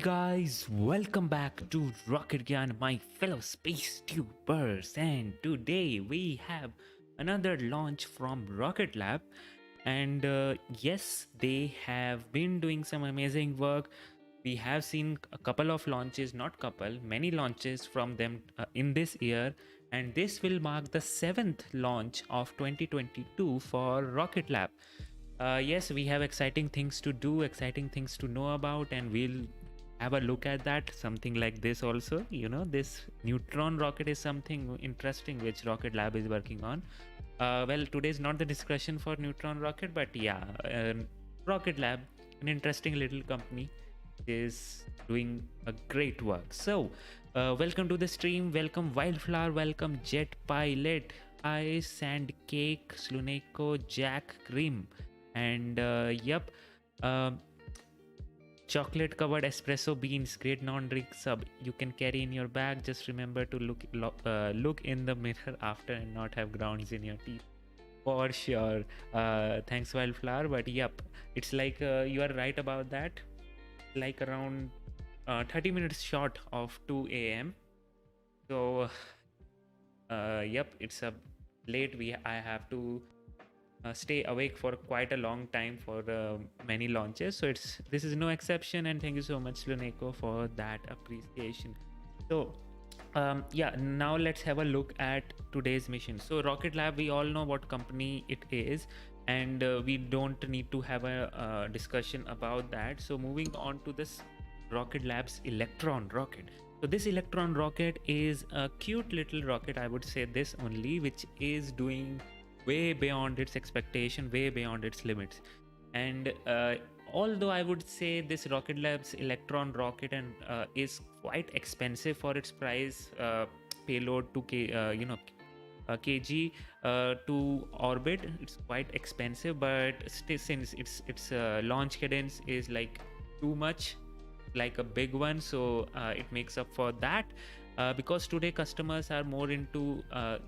Guys, welcome back to Rocket Gyan, my fellow space tubers, and today we have another launch from Rocket Lab. And yes, they have been doing some amazing work. We have seen a couple of launches, not couple, many launches from them in this year, and this will mark the seventh launch of 2022 for Rocket Lab. Yes, we have exciting things to do, exciting things to know about, and we'll have a look at that. Something like this also. This neutron rocket is something interesting which Rocket Lab is working on. Well, today is not the discussion for neutron rocket, but yeah, Rocket Lab, an interesting little company, is doing a great work. So, welcome to the stream. Welcome Wildflower. Welcome Jet Pilot, Ice Sand Cake, Sluneko, Jack Cream, and yep. Chocolate covered espresso beans, great non-drink sub you can carry in your bag. Just remember to look in the mirror after and not have grounds in your teeth. For sure. Thanks Wildflower, but yep, it's like you are right about that. Like around 30 minutes short of 2 a.m. So yep, it's a late. I have to stay awake for quite a long time for many launches, so this is no exception, and thank you so much Luneko for that appreciation. So yeah, now let's have a look at today's mission. So Rocket Lab, we all know what company it is, and we don't need to have a discussion about that. So moving on to this Rocket Lab's Electron rocket. So this Electron rocket is a cute little rocket, I would say this only, which is doing way beyond its expectation, way beyond its limits. And although I would say this Rocket Lab's Electron rocket and is quite expensive for its price, payload to kg to orbit, it's quite expensive, but still, since its launch cadence is like too much, like a big one, so it makes up for that. Because today customers are more into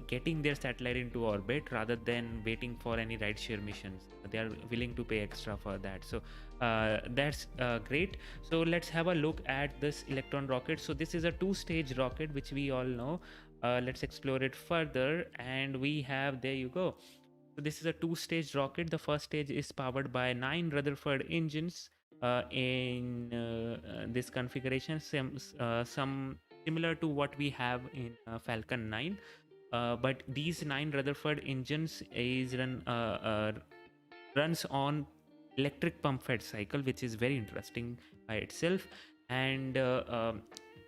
getting their satellite into orbit rather than waiting for any rideshare missions. They are willing to pay extra for that, so that's great. So let's have a look at this Electron rocket. So this is a two-stage rocket, which we all know. Let's explore it further, and we have, there you go. So this is a two-stage rocket. The first stage is powered by 9 Rutherford engines in this configuration, some similar to what we have in Falcon 9, but these 9 Rutherford engines runs on electric pump fed cycle, which is very interesting by itself, and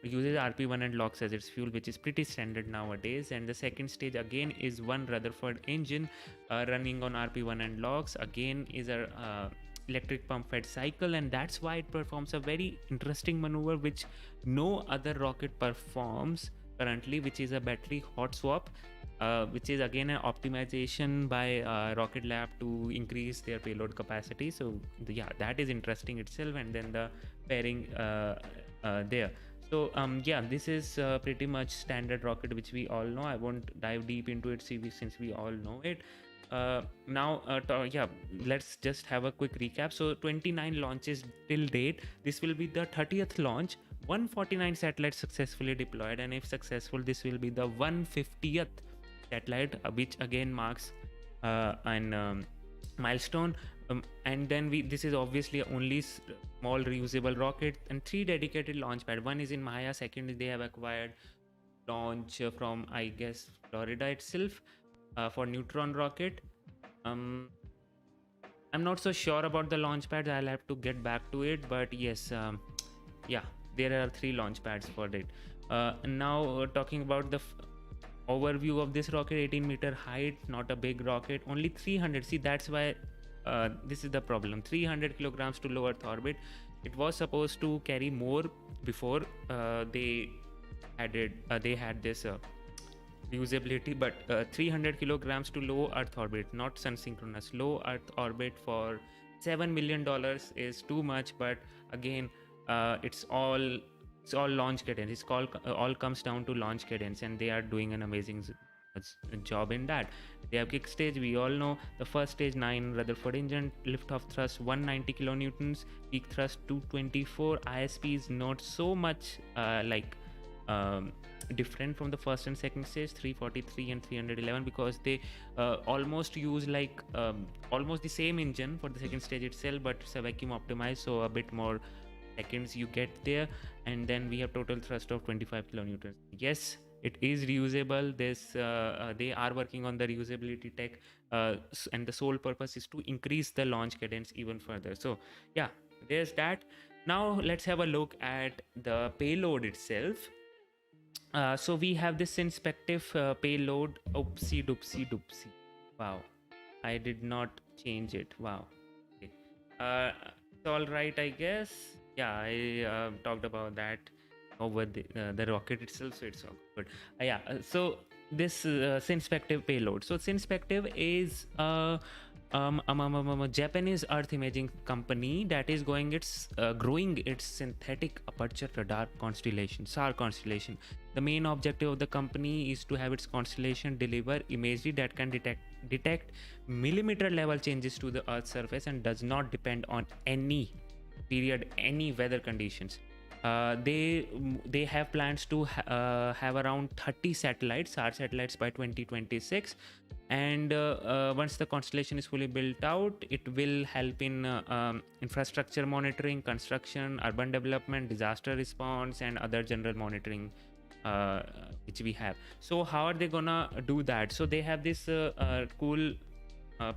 uses RP1 and LOX as its fuel, which is pretty standard nowadays. And the second stage again is one Rutherford engine running on RP1 and LOX, again is a electric pump fed cycle, and that's why it performs a very interesting maneuver which no other rocket performs currently, which is a battery hot swap, which is again an optimization by Rocket Lab to increase their payload capacity. So yeah, that is interesting itself. And then the pairing there. So yeah, this is pretty much standard rocket, which we all know. I won't dive deep into it since we all know it. Yeah, let's just have a quick recap. So 29 launches till date. This will be the 30th launch. 149 satellites successfully deployed, and if successful, this will be the 150th satellite, which again marks an milestone. And then this is obviously only small reusable rocket, and 3 dedicated launch pad. One is in Maya, second they have acquired launch from, I guess, Florida itself, for neutron rocket. I'm not so sure about the launch pads. I'll have to get back to it, but yes, yeah, there are 3 launch pads for it. Now talking about the overview of this rocket, 18-meter height, not a big rocket, only 300. See, that's why this is the problem. 300 kilograms to low Earth orbit. It was supposed to carry more before they had this reusability, but 300 kilograms to low Earth orbit, not sun synchronous, low Earth orbit for $7 million is too much. But again, it's all launch cadence. It's all comes down to launch cadence, and they are doing an amazing job in that. They have kick stage, we all know. The first stage, 9 Rutherford engine, liftoff thrust 190 kilonewtons, peak thrust 224. ISP is not so much um, different from the first and second stage, 343 and 311, because they almost use almost the same engine for the second stage itself, but it's a vacuum optimized, so a bit more seconds you get there. And then we have total thrust of 25 kilonewtons. Yes, it is reusable. They are working on the reusability tech, and the sole purpose is to increase the launch cadence even further. So yeah, there's that. Now let's have a look at the payload itself. So we have this Synspective payload. Oopsie doopsie doopsie. Wow, I did not change it. Wow. Okay. It's all right, I guess. Yeah, I talked about that over the rocket itself, so it's all good. So this Synspective payload. So Synspective is a Japanese Earth imaging company that is growing its synthetic aperture radar constellation, SAR constellation. The main objective of the company is to have its constellation deliver imagery that can detect millimeter level changes to the Earth's surface and does not depend on any weather conditions. They have plans to have around 30 satellites, SAR satellites, by 2026. And once the constellation is fully built out, it will help in infrastructure monitoring, construction, urban development, disaster response, and other general monitoring which we have. So how are they gonna do that? So they have this cool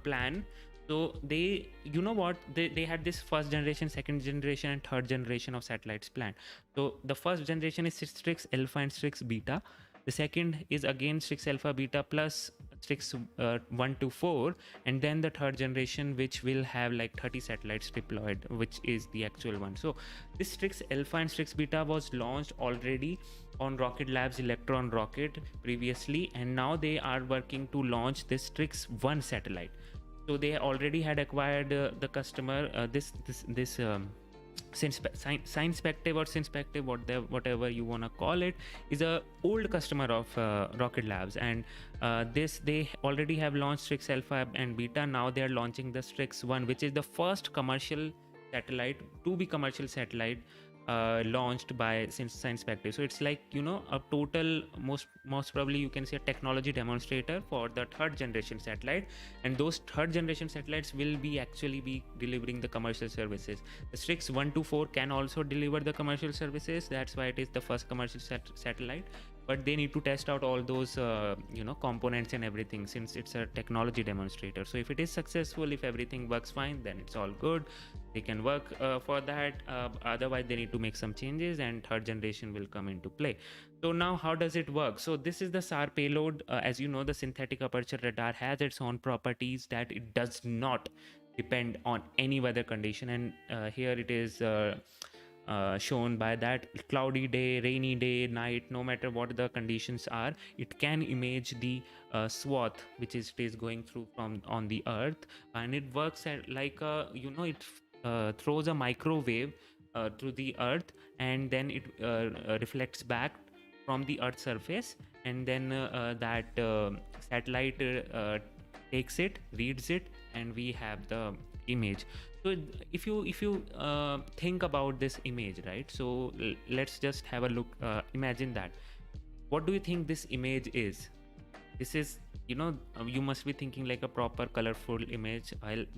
plan. So they, you know what, they had this first generation, second generation, and third generation of satellites planned. So the first generation is Strix alpha and Strix beta. The second is again Strix alpha beta plus Strix 1 to 4, and then the third generation, which will have like 30 satellites deployed, which is the actual one. So this Strix alpha and Strix beta was launched already on Rocket Lab's Electron rocket previously, and now they are working to launch this Strix 1 satellite. So they already had acquired the customer, this Synspective or Synspective, whatever you want to call it, is a old customer of Rocket Labs, and they already have launched Strix alpha and beta. Now they are launching the Strix 1, which is the first commercial satellite to be commercial satellite launched by Synspective. So it's like, you know, a total, most probably you can say, a technology demonstrator for the third generation satellite, and those third generation satellites will be actually be delivering the commercial services. The Strix 1 to 4 can also deliver the commercial services. That's why it is the first commercial satellite, but they need to test out all those components and everything, since it's a technology demonstrator. So if it is successful, if everything works fine, then it's all good. They can work for that. Otherwise they need to make some changes, and third generation will come into play. So now how does it work? So this is the SAR payload. As you know, the synthetic aperture radar has its own properties, that it does not depend on any weather condition, and here it is shown by that. Cloudy day, rainy day, night, no matter what the conditions are, it can image the swath which is going through from on the Earth, and it works at like it throws a microwave through the Earth, and then it reflects back from the Earth's surface, and then that satellite takes it, reads it, and we have the image. So if you think about this image, right? So let's just have a look. Imagine that. What do you think this image is? This is, you must be thinking like a proper colorful image.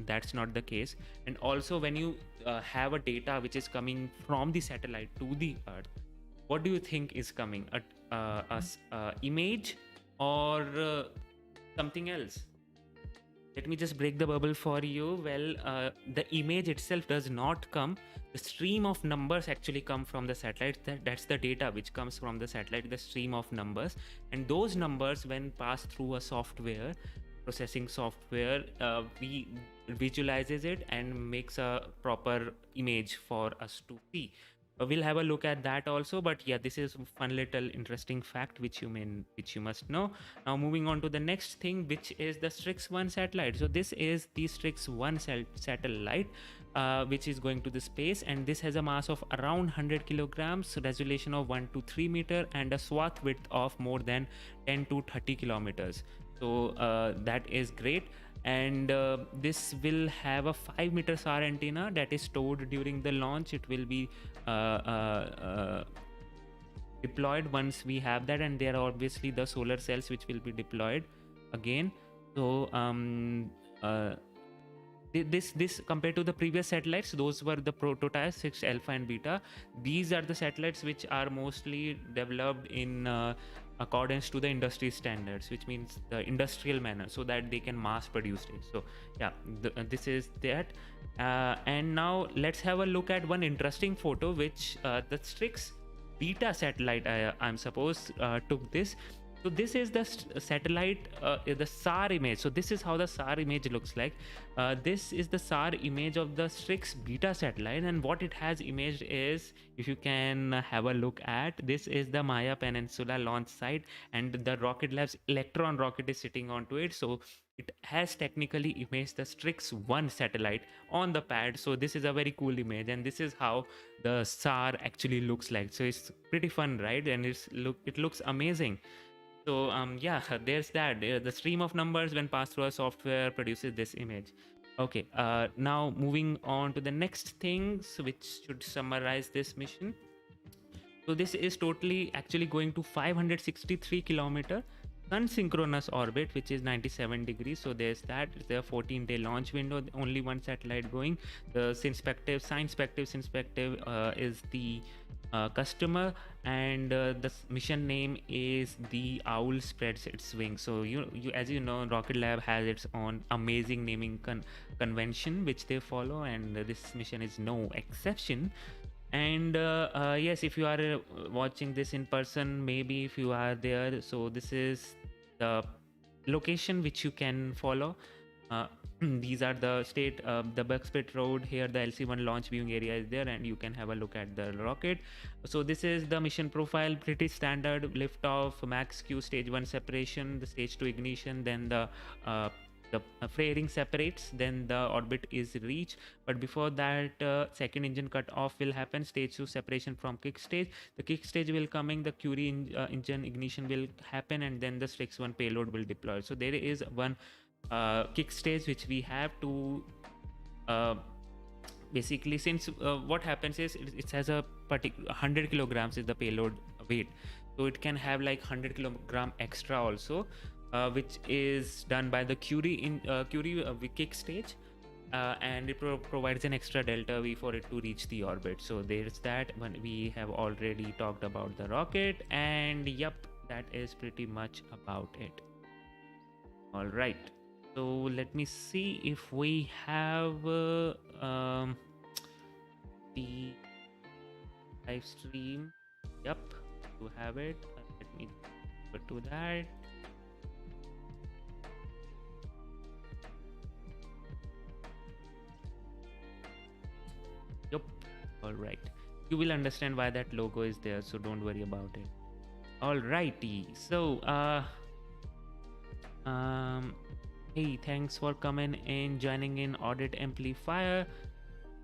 That's not the case. And also, when you have a data which is coming from the satellite to the Earth, what do you think is coming? A image or something else? Let me just break the bubble for you. Well, the image itself does not come. The stream of numbers actually come from the satellite. That's the data which comes from the satellite, the stream of numbers. And those numbers, when passed through a software, processing software, visualizes it and makes a proper image for us to see. We'll have a look at that also, but yeah, this is fun little interesting fact which you must know. Now moving on to the next thing, which is the Strix-1 satellite. So this is the Strix-1 satellite, which is going to the space, and this has a mass of around 100 kilograms, resolution of 1 to 3 meter, and a swath width of more than 10 to 30 kilometers. So that is great. And this will have a 5-meter SAR antenna that is stored during the launch. It will be uh, uh, deployed once we have that, and there are obviously the solar cells which will be deployed again. So uh, this compared to the previous satellites, those were the prototypes 6 alpha and beta. These are the satellites which are mostly developed in accordance to the industry standards, which means the industrial manner, so that they can mass produce it. So yeah, this is that. And now let's have a look at one interesting photo which the Strix beta satellite, I'm supposed, took this. So this is the satellite, the SAR image. So this is how the SAR image looks like. This is the SAR image of the Strix beta satellite, and what it has imaged is, if you can have a look at, this is the Maya Peninsula launch site, and the Rocket Lab's Electron rocket is sitting onto it. So it has technically imaged the Strix-1 satellite on the pad. So this is a very cool image, and this is how the SAR actually looks like. So it's pretty fun, right? And it looks amazing. So yeah, there's that. The stream of numbers when passed through a software produces this image. Okay, now moving on to the next things, which should summarize this mission. So this is totally actually going to 563 kilometer sun synchronous orbit, which is 97 degrees. So there's that. It's a 14-day launch window, only one satellite going. The Synspective is the customer, and the mission name is The Owl Spreads Its Wings. So you as you know, Rocket Lab has its own amazing naming convention which they follow, and this mission is no exception. And yes, if you are watching this in person, maybe if you are there, so this is the location which you can follow. These are the the Buckspit Road. Here the LC1 launch viewing area is there, and you can have a look at the rocket. So this is the mission profile, pretty standard. Liftoff, max Q, stage 1 separation, the stage 2 ignition, then the fairing separates, then the orbit is reached. But before that, second engine cut off will happen. Stage 2 separation from kick stage. The kick stage will coming, the Curie engine ignition will happen, and then the Strix-1 payload will deploy. So there is one kick stage which we have to basically, since what happens is it has a particular 100 kilograms is the payload weight, so it can have like 100 kilogram extra also, which is done by the Curie kick stage, and it provides an extra delta V for it to reach the orbit. So there's that. When we have already talked about the rocket, and yep, that is pretty much about it. All right, so let me see if we have the live stream. Yep, you have it. Let me go to that. Yep. All right, you will understand why that logo is there, so don't worry about it. All righty, so hey, thanks for coming in, joining in Audit Amplifier.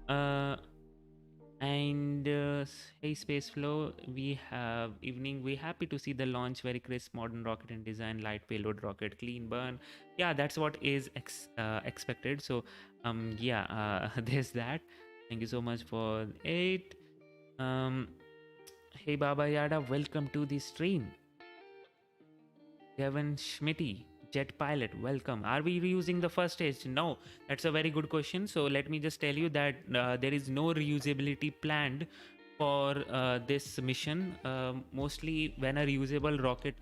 And hey, Spaceflow, we have evening. We happy to see the launch, very crisp, modern rocket in design, light payload rocket, clean burn. Yeah, that's what is expected. So yeah, there's that. Thank you so much for it. Hey Baba Yada, welcome to the stream. Kevin Schmitty, jet pilot, welcome. Are we reusing the first stage? No, that's a very good question. So let me just tell you that there is no reusability planned for this mission. Mostly when a reusable rocket,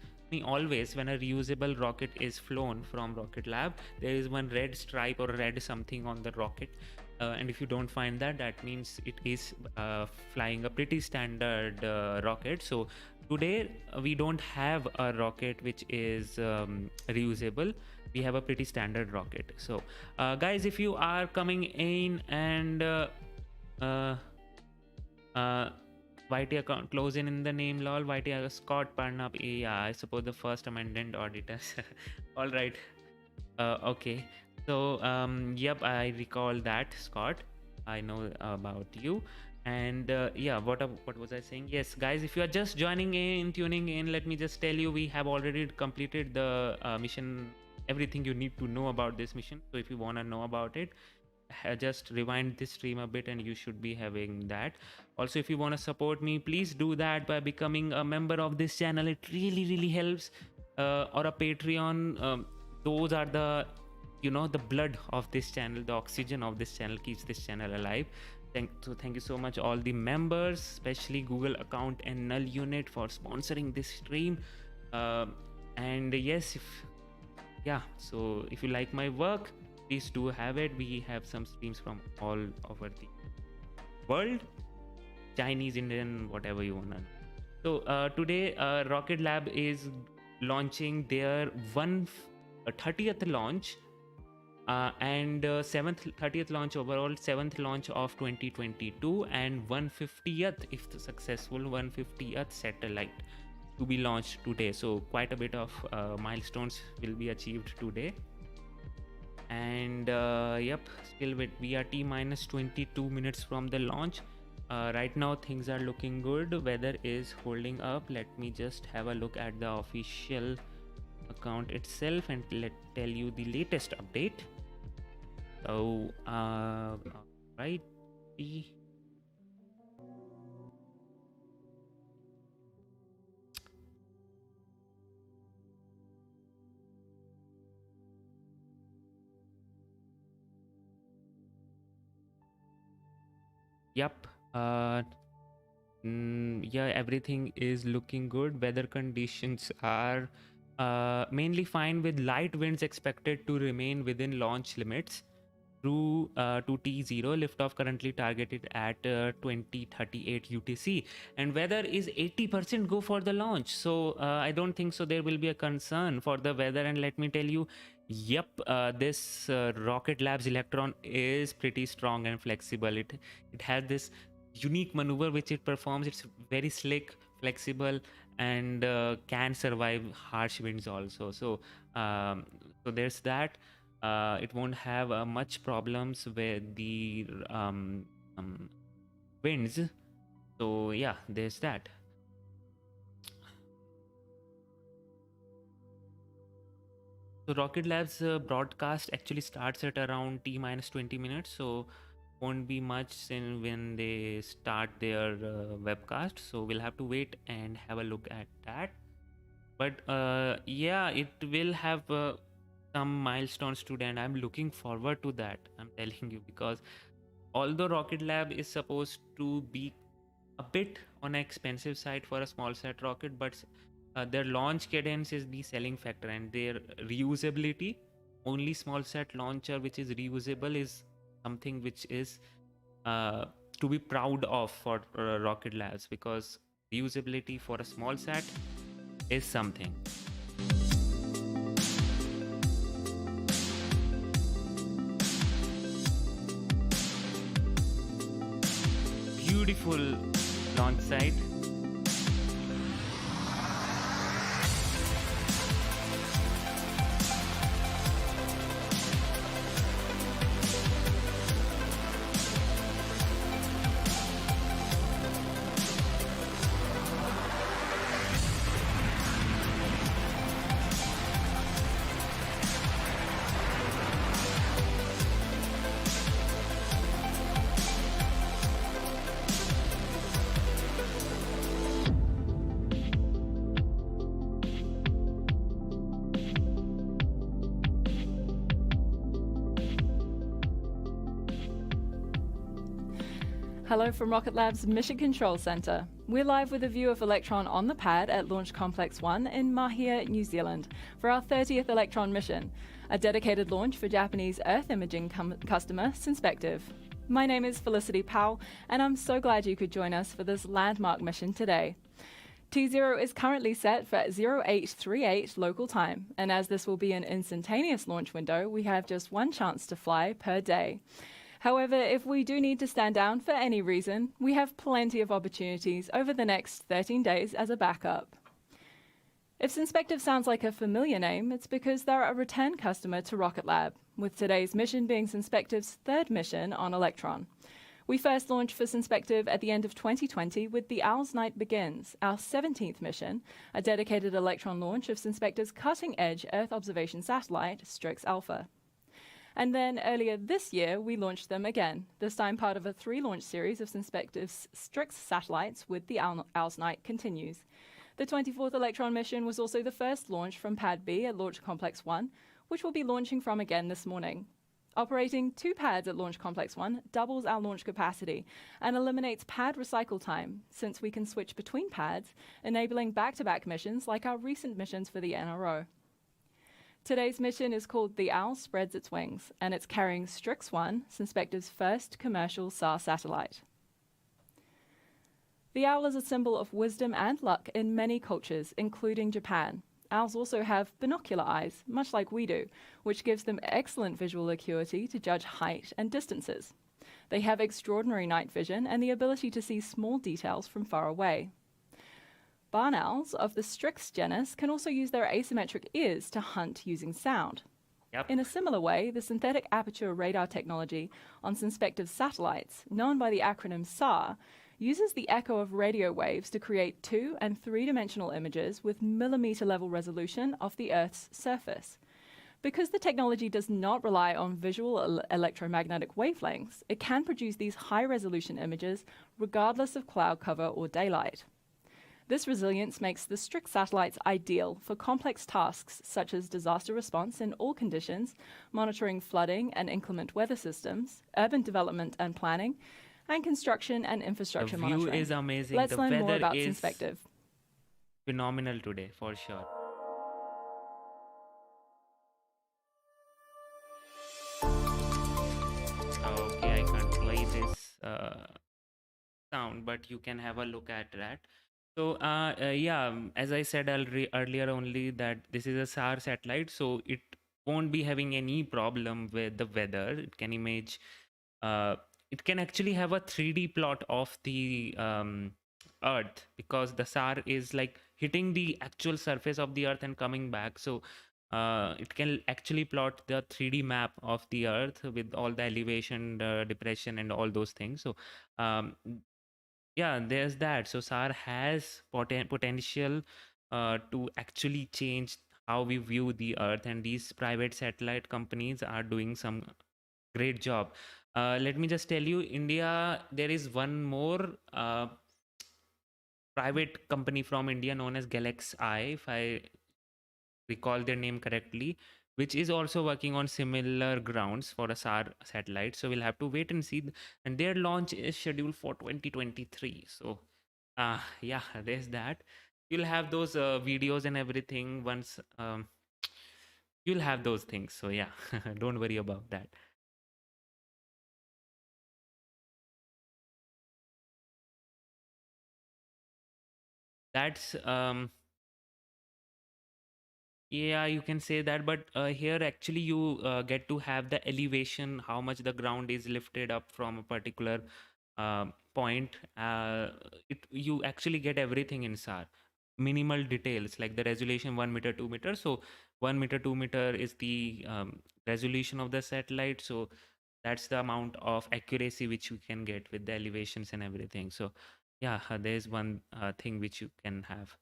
always when a reusable rocket is flown from Rocket Lab, there is one red stripe or red something on the rocket. And if you don't find that, that means it is flying a pretty standard rocket. So today we don't have a rocket which is reusable. We have a pretty standard rocket. So guys, if you are coming in and YT account close in the name lol. YT Scott Parnap. Yeah, I suppose the first amendment auditors. All right. Okay. So yep, I recall that, Scott. I know about you. And yeah, what was I saying? Yes, guys, if you are just joining in, tuning in, let me just tell you, we have already completed the mission. Everything you need to know about this mission. So if you want to know about it, just rewind this stream a bit and you should be having that. Also, if you want to support me, please do that by becoming a member of this channel. It really helps. Or a Patreon. Those are the, you know, the blood of this channel, the oxygen of this channel, keeps this channel alive. Thank you so much all the members, especially Google account and null unit, for sponsoring this stream. And yes, so if you like my work, please do have it. We have some streams from all over the world, Chinese, Indian, whatever you want to know. So today Rocket Lab is launching their 30th launch, and 30th launch overall, 7th launch of 2022, and 150th, if successful, 150th satellite to be launched today. So quite a bit of milestones will be achieved today. And yep, still we are T minus 22 minutes from the launch. Right now things are looking good. Weather is holding up. Let me just have a look at the official account itself and tell you the latest update. So right, yep. Yeah, everything is looking good. Weather conditions are mainly fine, with light winds expected to remain within launch limits through to T0. Liftoff currently targeted at 2038 UTC, and weather is 80% go for the launch. So I don't think so there will be a concern for the weather. And let me tell you, yep, this Rocket Labs Electron is pretty strong and flexible. It has this unique maneuver which it performs. It's very slick, flexible, and can survive harsh winds also. So so there's that. It won't have much problems with the winds. So yeah, there's that. So Rocket Labs broadcast actually starts at around T minus 20 minutes. So won't be much in when they start their webcast. So we'll have to wait and have a look at that. But yeah, it will have some milestones today, and I'm looking forward to that. I'm telling you, because although Rocket Lab is supposed to be a bit on an expensive side for a small set rocket, but their launch cadence is the selling factor, and their reusability. Only small set launcher which is reusable is something which is to be proud of for Rocket Labs, because reusability for a small sat is something. Beautiful launch site. Hello from Rocket Lab's Mission Control Centre. We're live with a view of Electron on the pad at Launch Complex 1 in Mahia, New Zealand, for our 30th Electron mission, a dedicated launch for Japanese Earth imaging customer Synspective. My name is Felicity Powell, and I'm so glad you could join us for this landmark mission today. T0 is currently set for 0838 local time, and as this will be an instantaneous launch window, we have just one chance to fly per day. However, if we do need to stand down for any reason, we have plenty of opportunities over the next 13 days as a backup. If Synspective sounds like a familiar name, it's because they're a return customer to Rocket Lab, with today's mission being Synspective's third mission on Electron. We first launched for Synspective at the end of 2020 with the Owl's Night Begins, our 17th mission, a dedicated Electron launch of Synspective's cutting-edge Earth observation satellite, Strix-Alpha. And then earlier this year, we launched them again, this time part of a 3-launch series of Synspective's Strix satellites with the Owl's Night continues. The 24th Electron mission was also the first launch from Pad B at Launch Complex 1, which we'll be launching from again this morning. Operating 2 pads at Launch Complex 1 doubles our launch capacity and eliminates pad recycle time, since we can switch between pads, enabling back-to-back missions like our recent missions for the NRO. Today's mission is called The Owl Spreads Its Wings, and it's carrying Strix-1, Synspective's first commercial SAR satellite. The owl is a symbol of wisdom and luck in many cultures, including Japan. Owls also have binocular eyes, much like we do, which gives them excellent visual acuity to judge height and distances. They have extraordinary night vision and the ability to see small details from far away. Barn owls of the Strix genus can also use their asymmetric ears to hunt using sound. Yep. In a similar way, the synthetic aperture radar technology on Synspective satellites, known by the acronym SAR, uses the echo of radio waves to create 2- and 3-dimensional images with millimeter-level resolution of the Earth's surface. Because the technology does not rely on visual electromagnetic wavelengths, it can produce these high-resolution images regardless of cloud cover or daylight. This resilience makes the Strix satellites ideal for complex tasks such as disaster response in all conditions, monitoring flooding and inclement weather systems, urban development and planning, and construction and infrastructure The view monitoring. is amazing. Let's The learn more weather about is Synspective. phenomenal today, for sure. Okay, I can't play this sound, but you can have a look at that. So, yeah, as I said earlier only that this is a SAR satellite, so it won't be having any problem with the weather. It can it can actually have a 3D plot of the Earth, because the SAR is like hitting the actual surface of the Earth and coming back. So it can actually plot the 3D map of the Earth with all the elevation, the depression, and all those things. So um, yeah, there's that. So SAR has potential to actually change how we view the Earth, and these private satellite companies are doing some great job. Let me just tell you, India, there is one more private company from India known as Galaxy Eye, if I recall their name correctly, which is also working on similar grounds for a SAR satellite. So we'll have to wait and see. And their launch is scheduled for 2023. So yeah, there's that. You'll have those videos and everything once you'll have those things. So yeah, don't worry about that. That's yeah, you can say that, but here actually you get to have the elevation, how much the ground is lifted up from a particular point. You actually get everything in SAR. Minimal details like the resolution 1 meter, 2 meter. So 1 meter, 2 meter is the resolution of the satellite. So that's the amount of accuracy which you can get with the elevations and everything. So yeah, there's one thing which you can have.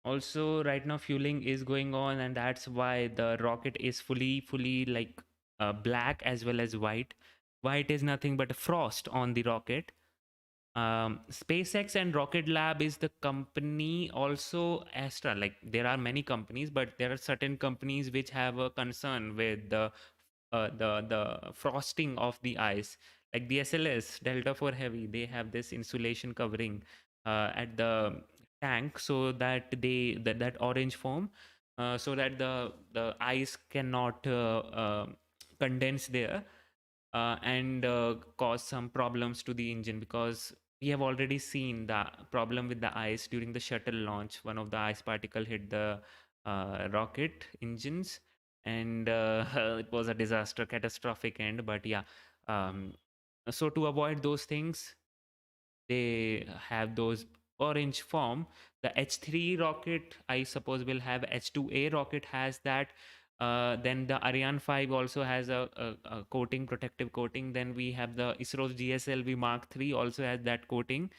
Also right now fueling is going on, and that's why the rocket is fully like black as well as white. White is nothing but a frost on the rocket. SpaceX and Rocket Lab is the company. Also Astra, like there are many companies, but there are certain companies which have a concern with the frosting of the ice, like the SLS Delta 4 Heavy. They have this insulation covering at the tank, so that that orange foam, so that the ice cannot condense there and cause some problems to the engine, because we have already seen the problem with the ice during the shuttle launch. One of the ice particle hit the rocket engines, and it was a disaster, catastrophic end. But yeah, um, so to avoid those things, they have those orange form. The H3 rocket, I suppose, will have. H2A rocket has that. Then the Ariane 5 also has a coating, protective coating. Then we have the ISRO's GSLV Mark 3 also has that coating,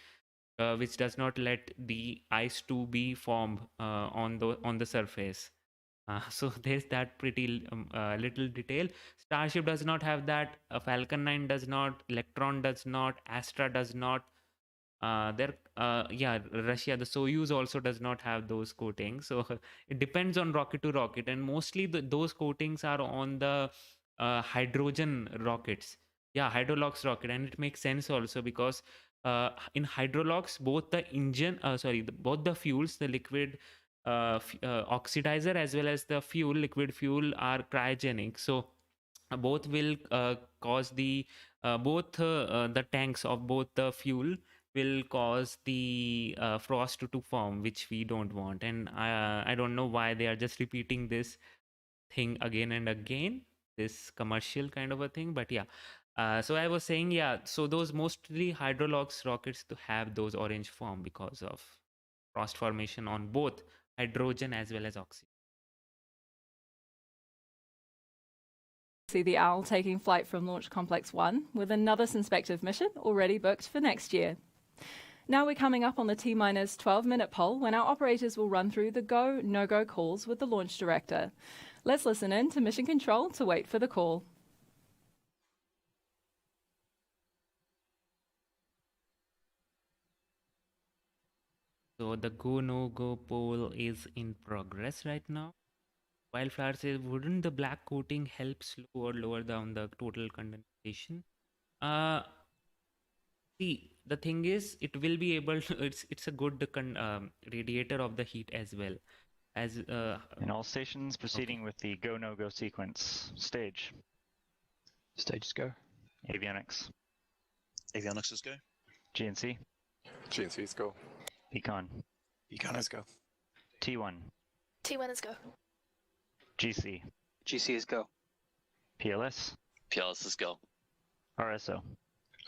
which does not let the ice to be formed on the surface. So there's that pretty little detail. Starship does not have that. Falcon 9 does not. Electron does not. Astra does not. Yeah, Russia, the Soyuz also does not have those coatings. So it depends on rocket to rocket, and mostly those coatings are on the hydrogen rockets. Yeah, Hydrolox rocket, and it makes sense also because in Hydrolox, both the engine, both the fuels, the liquid oxidizer as well as the fuel, liquid fuel, are cryogenic. So both will cause the tanks of both the fuel will cause the frost to form, which we don't want. And I don't know why they are just repeating this thing again and again, this commercial kind of a thing. But yeah, so I was saying, yeah, so those mostly Hydrolox rockets to have those orange form because of frost formation on both hydrogen as well as oxygen. See the Owl taking flight from Launch Complex 1 with another Synspective mission already booked for next year. Now we're coming up on the T-minus 12-minute poll when our operators will run through the go, no-go calls with the launch director. Let's listen in to Mission Control to wait for the call. So the go no go poll is in progress right now. Wildflower says, wouldn't the black coating help slow or lower down the total condensation? Uh, See, the thing is, it will be able to. It's a good radiator of the heat as well as. In all stations, proceeding with the go no go sequence. Stage. Stages go. Avionics. Avionics is go. GNC. GNC's go. Econ. Econ is go. T1. T1 is go. GC. GC is go. PLS. PLS is go. RSO.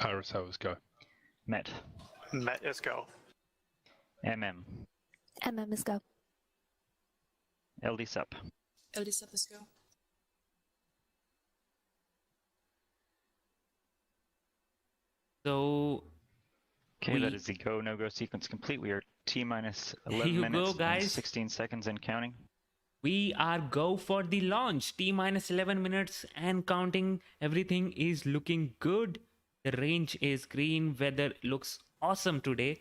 RSO is go. MET. Met is go. MM. MM is go. LD sup. LD sub is go. So. Okay, that is the go no go sequence complete. We are T-minus 11 you minutes go, guys. and 16 seconds and counting. We are go for the launch. T-minus 11 minutes and counting. Everything is looking good. The range is green. Weather looks awesome today.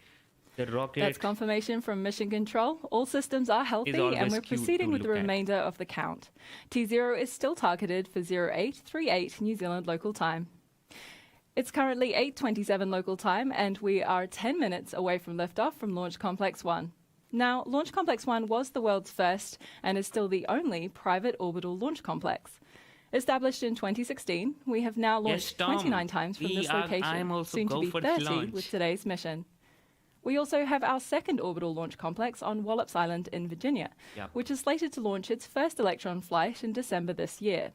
The rocket. That's confirmation from Mission Control. All systems are healthy and we're proceeding with the remainder of the count. T0 is still targeted for 0838 New Zealand local time. It's currently 8:27 local time and we are 10 minutes away from liftoff from Launch Complex 1. Now, Launch Complex 1 was the world's first and is still the only private orbital launch complex. Established in 2016, we have now launched 29 times from this location, soon to be 30 with today's mission. We also have our second orbital launch complex on Wallops Island in Virginia, which is slated to launch its first Electron flight in December this year.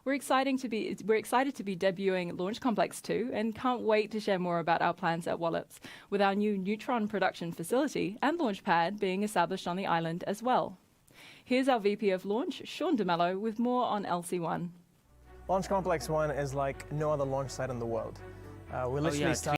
We're excited to be debuting Launch Complex 2 and can't wait to share more about our plans at Wallops, with our new neutron production facility and launch pad being established on the island as well. Here's our VP of Launch, Sean DeMello, with more on LC1. Launch Complex 1 is like no other launch site in the world. We literally started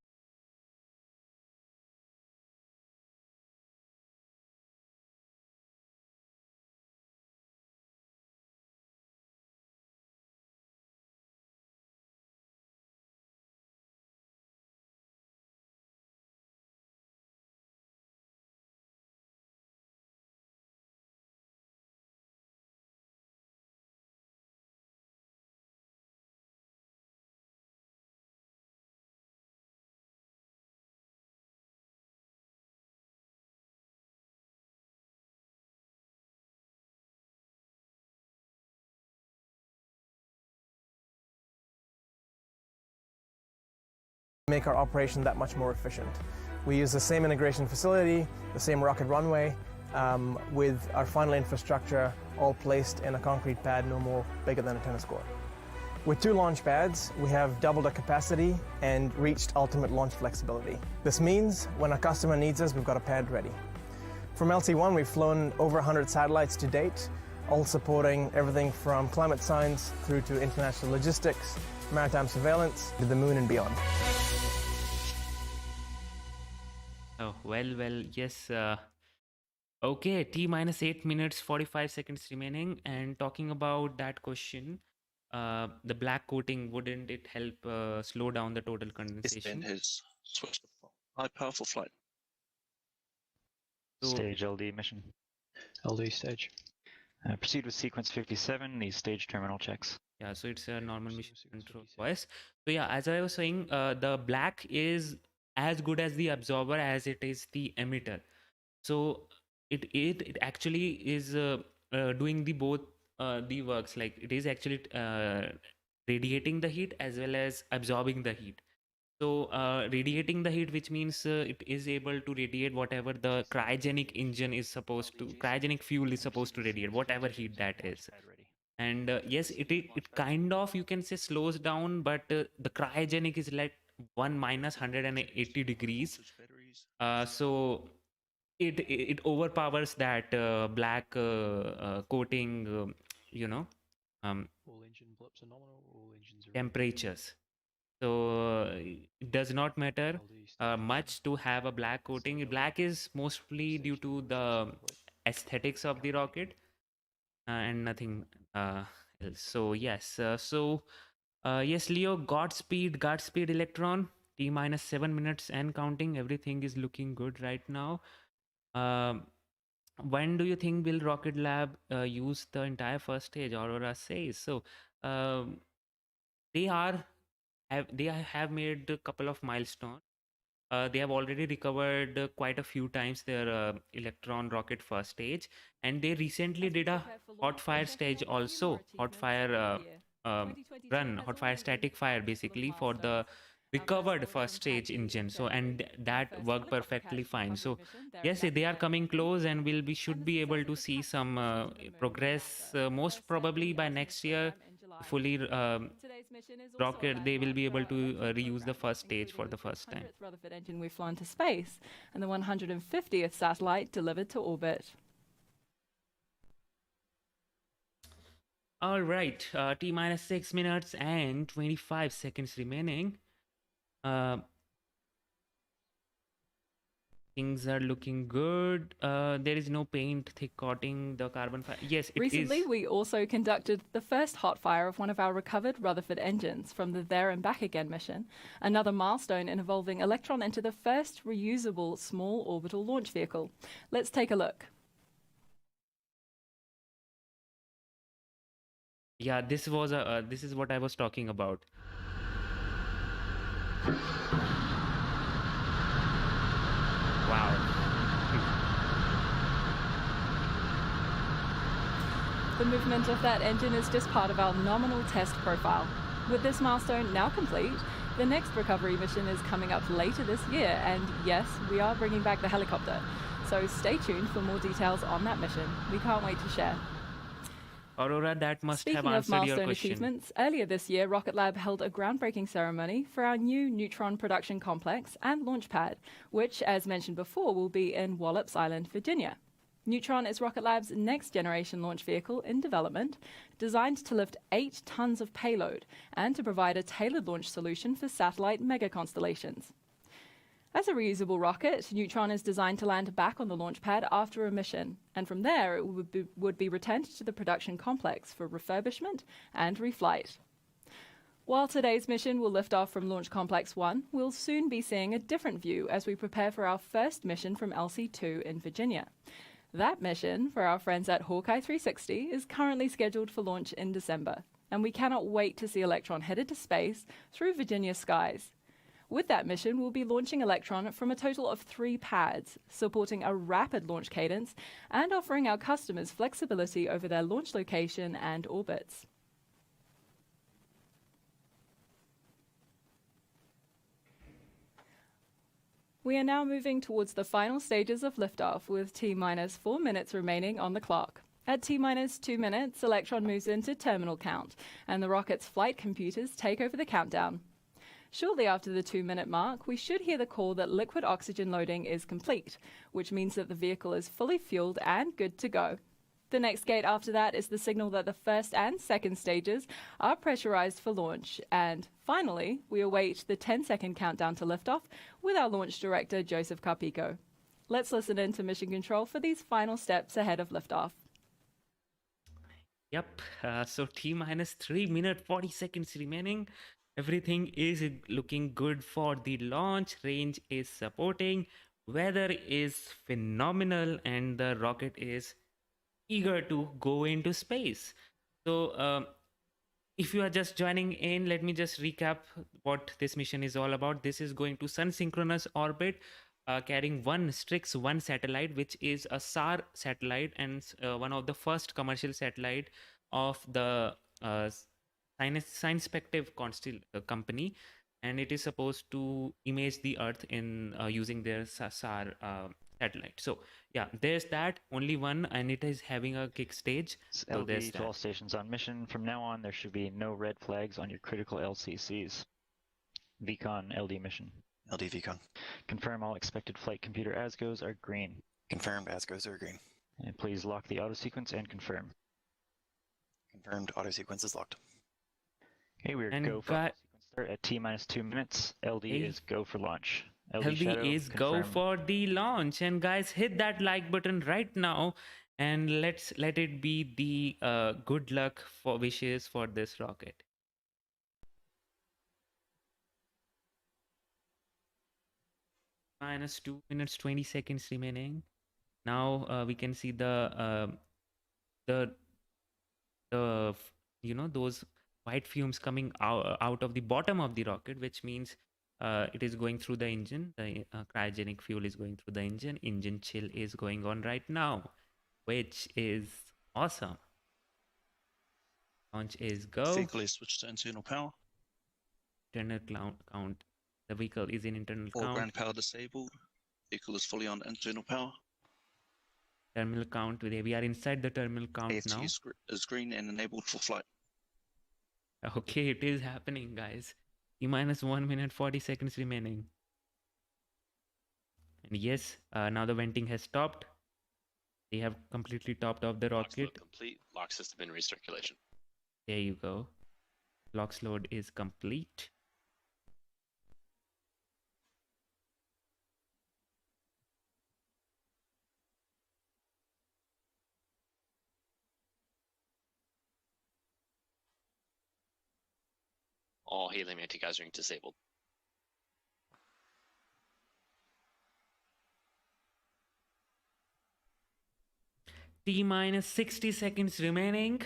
make our operation that much more efficient. We use the same integration facility, the same rocket runway, with our final infrastructure all placed in a concrete pad no more bigger than a tennis court. With 2 launch pads, we have doubled our capacity and reached ultimate launch flexibility. This means when a customer needs us, we've got a pad ready. From LC-1, we've flown over 100 satellites to date, all supporting everything from climate science through to international logistics, maritime surveillance, to the moon and beyond. Oh, well, yes. Okay, T minus 8 minutes, 45 seconds remaining. And talking about that question, the black coating, wouldn't it help slow down the total This condensation? bin has switched to high powerful flight. So, Stage LD mission. LD stage. Proceed with sequence 57, these stage terminal checks. yeah, so it's a normal mission control voice. So yeah, as I was saying, the black is as good as the absorber as it is the emitter. So it actually is doing the both the works. Like it is actually radiating the heat as well as absorbing the heat. So radiating the heat, which means it is able to radiate whatever the cryogenic engine is supposed to, cryogenic fuel is supposed to radiate, whatever heat that is. And yes, it kind of, you can say, slows down, but the cryogenic is like 1 minus 180 degrees. So it overpowers that black coating, All engine blips are nominal, all engines are temperatures. So it does not matter much to have a black coating. Black is mostly due to the aesthetics of the rocket and nothing else. So yes, yes, Leo, Godspeed, Electron. T minus 7 minutes and counting. Everything is looking good right now. When do you think will Rocket Lab use the entire first stage? Aurora says so. They have made a couple of milestones. They have already recovered quite a few times their Electron rocket first stage, and they recently did a hot fire stage also, hot fire run, hot fire static fire, basically for the recovered first stage engine. So and that worked perfectly fine. So yes, they are coming close, and we should be able to see some progress most probably by next year. Fully rocket, they will be able to reuse the first stage for the first time. Rutherford engine we've flown to space, and the 150th satellite delivered to orbit. All right, T minus 6 minutes and 25 seconds remaining. Things are looking good. There is no paint thick coating the carbon fiber. Yes, it Recently, is. we also conducted the first hot fire of one of our recovered Rutherford engines from the There and Back Again mission, another milestone involving Electron into the first reusable small orbital launch vehicle. Let's take a look. Yeah, this is what I was talking about. Wow. The movement of that engine is just part of our nominal test profile. With this milestone now complete, the next recovery mission is coming up later this year, and yes, we are bringing back the helicopter. So stay tuned for more details on that mission. We can't wait to share. Aurora, that must have Speaking of answered your milestone question. achievements, earlier this year, Rocket Lab held a groundbreaking ceremony for our new Neutron production complex and launch pad, which, as mentioned before, will be in Wallops Island, Virginia. Neutron is Rocket Lab's next-generation launch vehicle in development, designed to lift 8 tons of payload and to provide a tailored launch solution for satellite megaconstellations. As a reusable rocket, Neutron is designed to land back on the launch pad after a mission, and from there it would be returned to the production complex for refurbishment and reflight. While today's mission will lift off from Launch Complex 1, we'll soon be seeing a different view as we prepare for our first mission from LC-2 in Virginia. That mission, for our friends at Hawkeye 360, is currently scheduled for launch in December, and we cannot wait to see Electron headed to space through Virginia skies. With that mission, we'll be launching Electron from a total of 3 pads, supporting a rapid launch cadence and offering our customers flexibility over their launch location and orbits. We are now moving towards the final stages of liftoff with T-minus 4 minutes remaining on the clock. At T-minus 2 minutes, Electron moves into terminal count, and the rocket's flight computers take over the countdown. Shortly after the 2-minute mark, we should hear the call that liquid oxygen loading is complete, which means that the vehicle is fully fueled and good to go. The next gate after that is the signal that the first and second stages are pressurized for launch. And finally, we await the 10-second countdown to liftoff with our launch director, Joseph Carpico. Let's listen in to Mission Control for these final steps ahead of liftoff. Yep, so T-minus 3 minute 40 seconds remaining. Everything is looking good for the launch. Range is supporting. Weather is phenomenal, and the rocket is eager to go into space. So if you are just joining in, let me just recap what this mission is all about. This is going to sun synchronous orbit, carrying one Strix-1 satellite, which is a SAR satellite and one of the first commercial satellite of the Synspective company, and it is supposed to image the Earth in using their SAR satellite. So yeah, there's that, only one, and it is having a kick stage. So there's to all stations on mission. From now on, there should be no red flags on your critical LCCs. VCON LD mission. LD VCON. Confirm all expected flight computer ASGOs are green. Confirmed ASGOs are green. And please lock the auto sequence and confirm. Confirmed auto sequence is locked. Okay, we're go for auto sequence start at T-minus 2 minutes. LD is go for launch. LD Shadow, is confirm. go for the launch. And guys, hit that like button right now, and let it be the good luck for wishes for this rocket. Minus 2 minutes 20 seconds remaining. Now we can see the you know, those white fumes coming out of the bottom of the rocket, which means it is going through the engine. The cryogenic fuel is going through the engine. Engine chill is going on right now, which is awesome. Launch is go. Vehicle is switched to internal power. Internal count. The vehicle is in internal All count. ground power disabled. Vehicle is fully on internal power. Terminal count. We are inside the terminal count AFT now. is green and enabled for flight. Okay, it is happening, guys. T-minus 1 minute 40 seconds remaining. And yes, now the venting has stopped. They have completely topped off the rocket. Complete. Lock system in recirculation. There you go. LOX load is complete. All helium anti-geysering disabled. T-minus 60 seconds remaining.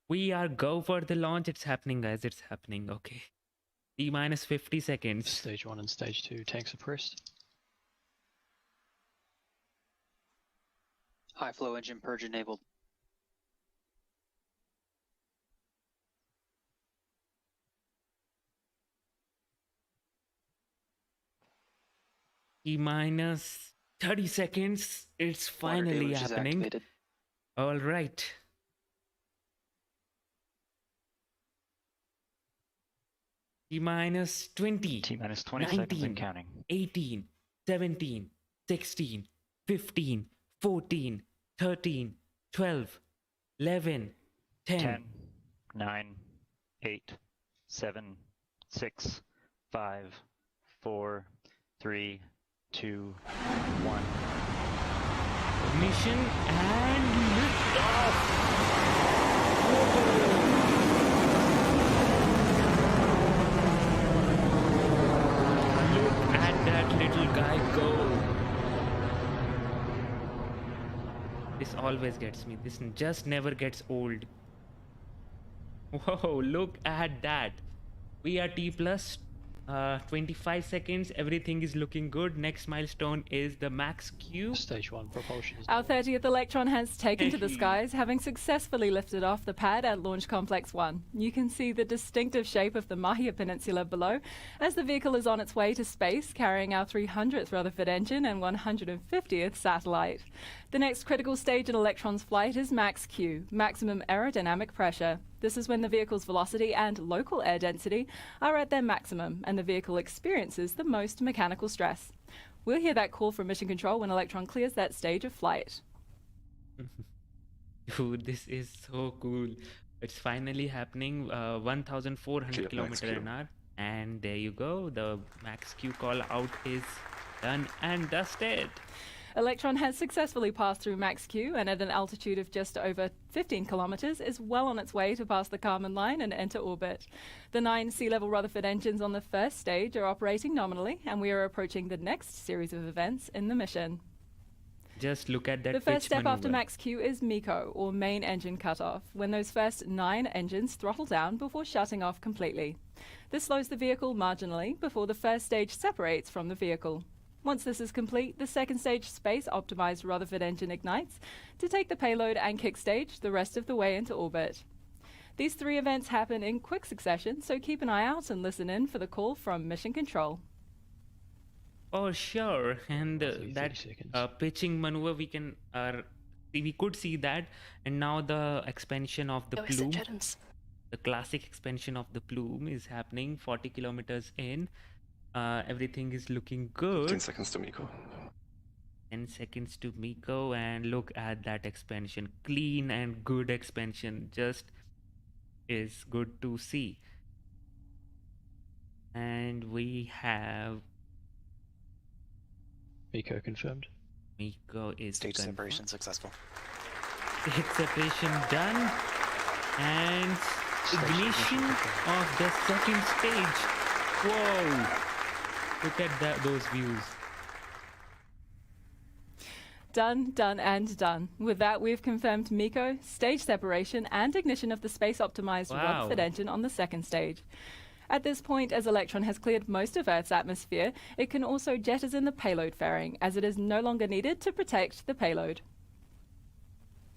We are go for the launch. It's happening, guys. It's happening. Okay. T-minus 50 seconds. Stage 1 and Stage 2 tanks suppressed. High flow engine purge enabled. T-minus 30 seconds. It's finally happening. All right. T-minus 20. T-minus 20 19, seconds and counting. 18, 17, 16, 15, 14, 13, 12, 11, 10. 9, 8, 7, 6, 5, 4, 3, 2, 1. Mission and liftoff. Look at that little guy go. This always gets me. This just never gets old. Whoa, look at that. We are T plus 25 seconds. Everything is looking good. Next milestone is the max Q. Stage 1 propulsion is Our done. 30th Electron has taken to the skies, having successfully lifted off the pad at Launch Complex 1. You can see the distinctive shape of the Mahia Peninsula below as the vehicle is on its way to space, carrying our 300th Rutherford engine and 150th satellite. The next critical stage in Electron's flight is max Q, maximum aerodynamic pressure. This is when the vehicle's velocity and local air density are at their maximum and the vehicle experiences the most mechanical stress. We'll hear that call from Mission Control when Electron clears that stage of flight. Dude, this is so cool. It's finally happening. 1,400 kilometers an hour. And there you go. The max Q call out is done and dusted. Electron has successfully passed through max Q and at an altitude of just over 15 kilometers is well on its way to pass the Kármán line and enter orbit. The 9 sea-level Rutherford engines on the first stage are operating nominally, and we are approaching the next series of events in the mission. Just look at that The first pitch step after maneuver. max Q is MECO, or main engine cutoff, when those first 9 engines throttle down before shutting off completely. This slows the vehicle marginally before the first stage separates from the vehicle. Once this is complete, the second stage space-optimized Rutherford engine ignites to take the payload and kick stage the rest of the way into orbit. These 3 events happen in quick succession, so keep an eye out and listen in for the call from Mission Control. Oh, sure. And Roughly 30 that seconds. pitching maneuver, we could see that. And now the expansion of the Go exit plume, Jetons. the classic expansion of the plume is happening 40 kilometers in. Everything is looking good. 10 seconds to Miko. 10 seconds to Miko, and look at that expansion. Clean and good expansion. Just is good to see. And we have MECO confirmed. Miko is Stage confirmed. separation successful. Stage separation done. And Stage ignition ignition of the second stage. Whoa! Look at those views. Done, done, and done. With that, we've confirmed MECO, stage separation, and ignition of the space-optimized Wow. Rutherford engine on the second stage. At this point, as Electron has cleared most of Earth's atmosphere, it can also jettison the payload fairing, as it is no longer needed to protect the payload.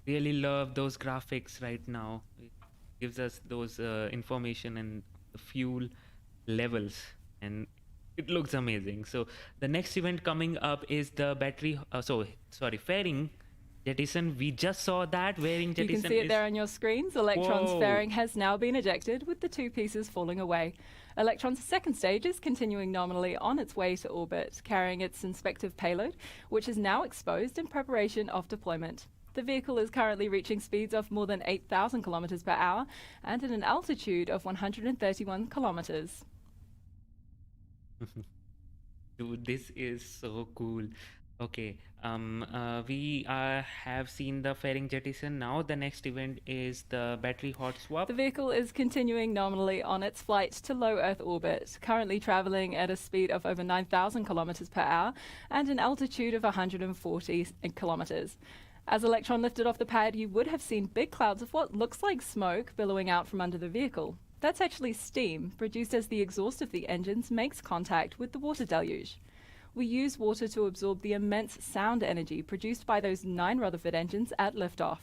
Really love those graphics right now. It gives us those information and the fuel levels, and it looks amazing. So the next event coming up is the fairing jettison. We just saw that fairing You jettison. can see it is there on your screens. Electron's Whoa. fairing has now been ejected, with the 2 pieces falling away. Electron's second stage is continuing nominally on its way to orbit, carrying its Synspective payload, which is now exposed in preparation of deployment. The vehicle is currently reaching speeds of more than 8,000 kilometers per hour and at an altitude of 131 kilometers. Dude, this is so cool. Okay, we have seen the fairing jettison. Now the next event is the battery hot swap. The vehicle is continuing nominally on its flight to low Earth orbit, currently traveling at a speed of over 9,000 kilometers per hour and an altitude of 140 kilometers. As Electron lifted off the pad, you would have seen big clouds of what looks like smoke billowing out from under the vehicle. That's actually steam, produced as the exhaust of the engines makes contact with the water deluge. We use water to absorb the immense sound energy produced by those 9 Rutherford engines at liftoff.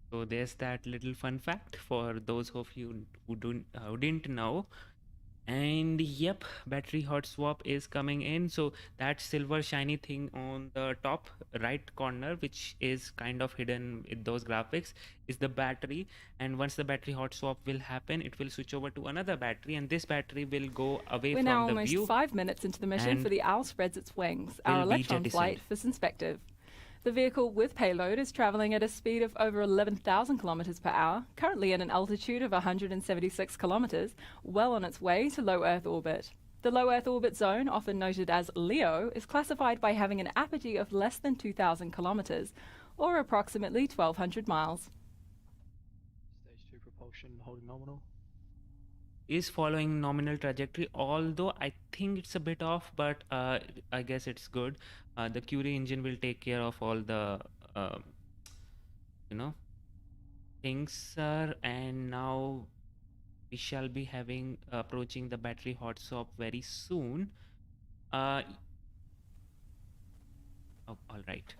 So there's that little fun fact for those of you who didn't know. And yep, battery hot swap is coming in. So that silver shiny thing on the top right corner, which is kind of hidden in those graphics, is the battery. And once the battery hot swap will happen, it will switch over to another battery, and this battery will go away We're from now the almost view. 5 minutes into the mission and for the Owl spreads its wings, will our be Electron flight jettisoned. for Synspective. The vehicle with payload is traveling at a speed of over 11,000 kilometers per hour, currently at an altitude of 176 kilometers, well on its way to low Earth orbit. The low Earth orbit zone, often noted as LEO, is classified by having an apogee of less than 2,000 kilometers, or approximately 1,200 miles. Stage 2 propulsion holding nominal. Is following nominal trajectory, although I think it's a bit off, but I guess it's good. The Curie engine will take care of all the things, sir. And now we shall be having approaching the battery hot swap very soon. Oh, all right.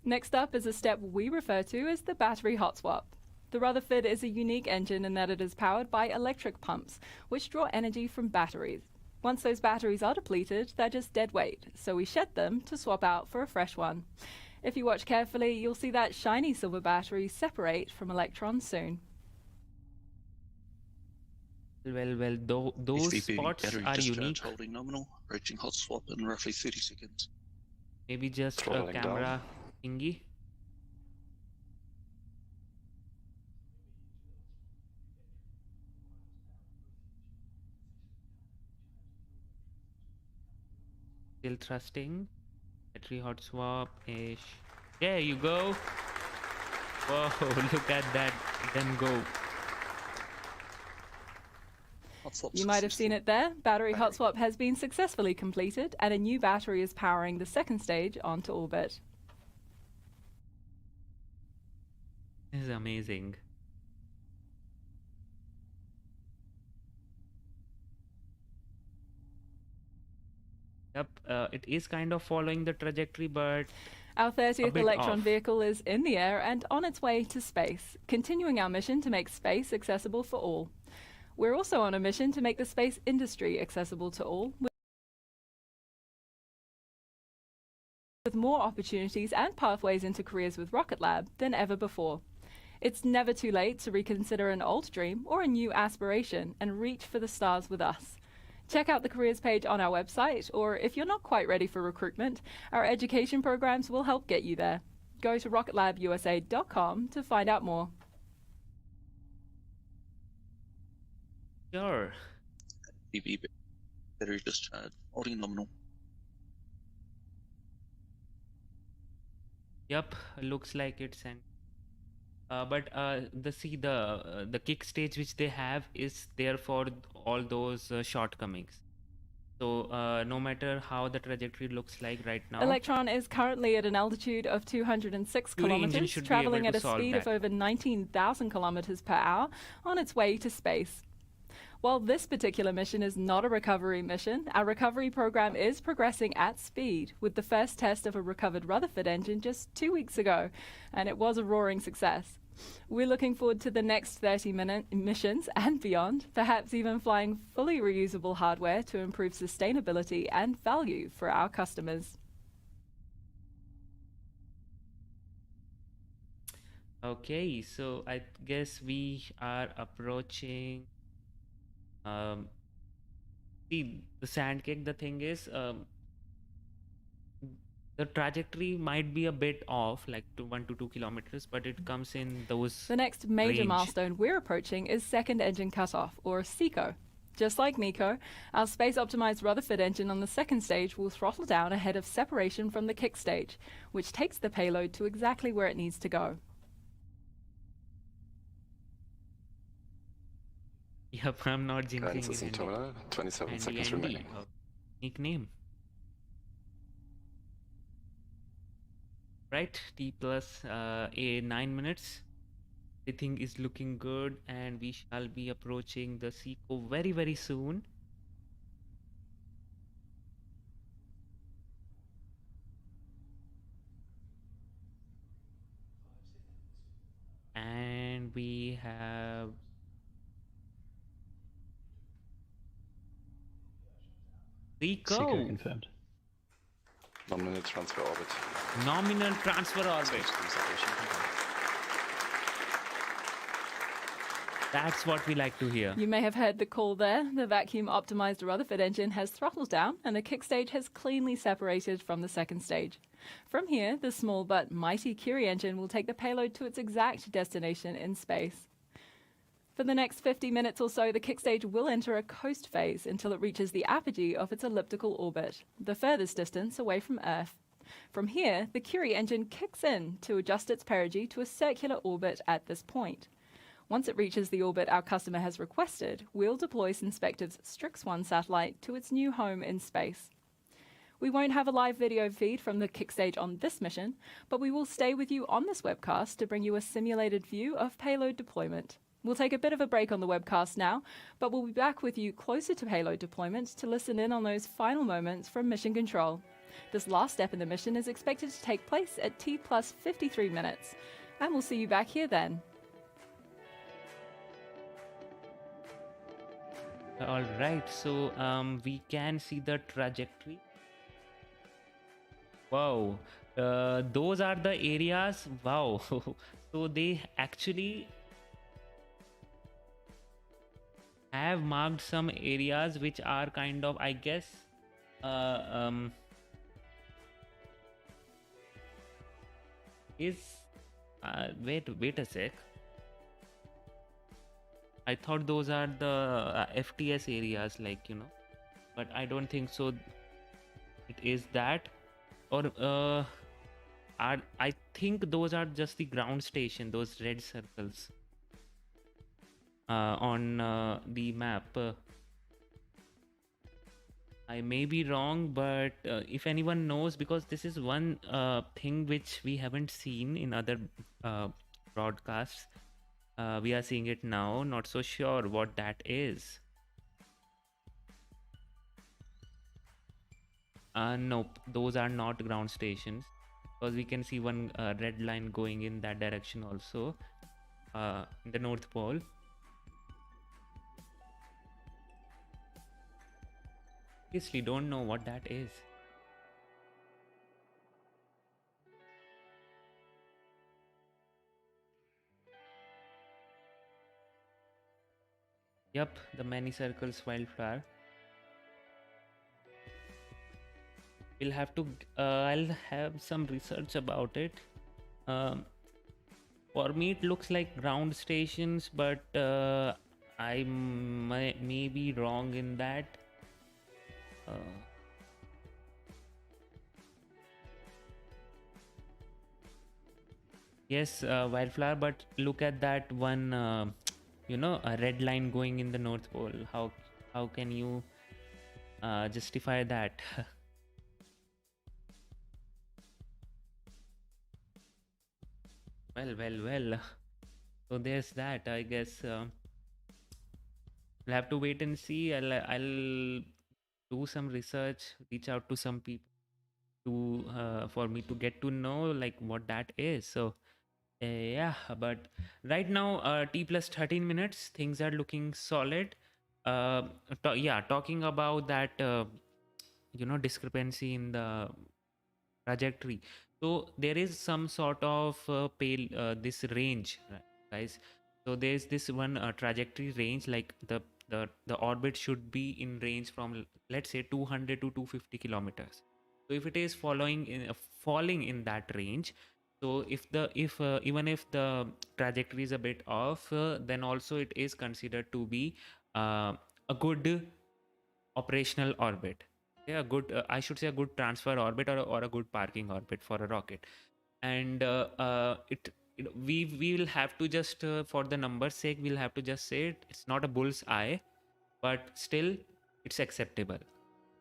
Next up is a step we refer to as the battery hot swap. The Rutherford is a unique engine in that it is powered by electric pumps, which draw energy from batteries. Once those batteries are depleted, they're just dead weight, so we shed them to swap out for a fresh one. If you watch carefully, you'll see that shiny silver battery separate from Electron soon. Well, those HVP spots battery are discharge unique. holding nominal, approaching hot swap in roughly 30 seconds. Maybe just a Throttling down. camera thingy. Still thrusting. Battery hot swap ish. There you go. Whoa, look at that. Them go. Hot swap You might have seen it there. Battery hot Battery. swap has been successfully completed, and a new battery is powering the second stage onto orbit. This is amazing. Yep, it is kind of following the trajectory, but Our 30th bit Electron off. vehicle is in the air and on its way to space, continuing our mission to make space accessible for all. We're also on a mission to make the space industry accessible to all, with more opportunities and pathways into careers with Rocket Lab than ever before. It's never too late to reconsider an old dream or a new aspiration and reach for the stars with us. Check out the careers page on our website, or if you're not quite ready for recruitment, our education programs will help get you there. Go to rocketlabusa.com to find out more. sure. HVP battery discharge holding nominal. Yep, looks like it's an. But the kick stage which they have is there for all those shortcomings. So no matter how the trajectory looks like right now, Electron is currently at an altitude of 206 Curie engine kilometers, should be traveling able at to a solve speed of that. over 19,000 kilometers per hour on its way to space. While this particular mission is not a recovery mission, our recovery program is progressing at speed, with the first test of a recovered Rutherford engine just 2 weeks ago, and it was a roaring success. We're looking forward to the next 30-minute missions and beyond, perhaps even flying fully reusable hardware to improve sustainability and value for our customers. okay, so I guess we are approaching. See, the sand cake. The thing is, the trajectory might be a bit off, like 1 to 2 kilometers, but it comes in those. The next major range. milestone we're approaching is second engine cutoff, or SECO. Just like MECO, our space-optimized Rutherford engine on the second stage will throttle down ahead of separation from the kick stage, which takes the payload to exactly where it needs to go. Yep, I'm not jinxing Guidance it. system terminal, 27 Andy, seconds Andy. remaining. Oh, nickname. Right, T plus 9 minutes. Everything is looking good, and we shall be approaching the SECO very, very soon. And we have Seco SECO. confirmed. Nominal transfer orbit. Nominal transfer orbit. Stage 3 separation confirmed. That's what we like to hear. You may have heard the call there. The vacuum-optimized Rutherford engine has throttled down, and the kick stage has cleanly separated from the second stage. From here, the small but mighty Curie engine will take the payload to its exact destination in space. For the next 50 minutes or so, the kick stage will enter a coast phase until it reaches the apogee of its elliptical orbit, the furthest distance away from Earth. From here, the Curie engine kicks in to adjust its perigee to a circular orbit at this point. Once it reaches the orbit our customer has requested, we'll deploy Synspective's Strix-1 satellite to its new home in space. We won't have a live video feed from the kick stage on this mission, but we will stay with you on this webcast to bring you a simulated view of payload deployment. We'll take a bit of a break on the webcast now, but we'll be back with you closer to payload deployment to listen in on those final moments from mission control. This last step in the mission is expected to take place at T plus 53 minutes, and we'll see you back here then. All right, so we can see the trajectory. Wow, those are the areas. Wow, so they actually have marked some areas which are kind of, I guess, wait a sec. I thought those are the FTS areas, like, you know, but I don't think so. It is that, or I think those are just the ground station, those red circles on the map. I may be wrong, but if anyone knows, because this is one thing which we haven't seen in other broadcasts. We are seeing it now, not so sure what that is. Nope, those are not ground stations, because we can see one red line going in that direction also, in the North Pole. Seriously, don't know what that is. Yep, the many circles wildflower. We'll have to, I'll have some research about it. For me, it looks like ground stations, but I may be wrong in that. Yes, wildflower, but look at that one, you know, a red line going in the North Pole. How can you justify that? Well. So there's that. I guess we'll have to wait and see. I'll do some research, reach out to some people to for me to get to know like what that is. So yeah, but right now T plus 13 minutes, things are looking solid. Talking about that, you know, discrepancy in the trajectory. So there is some sort of this range, guys. So there's this one trajectory range, like the orbit should be in range from, let's say, 200 to 250 kilometers. So if it is falling in that range, so if even if the trajectory is a bit off, then also it is considered to be a good operational orbit. Yeah, a good, I should say, a good transfer orbit, or a good parking orbit for a rocket. And we will have to just, for the number's sake, we'll have to just say it's not a bull's eye, but still it's acceptable.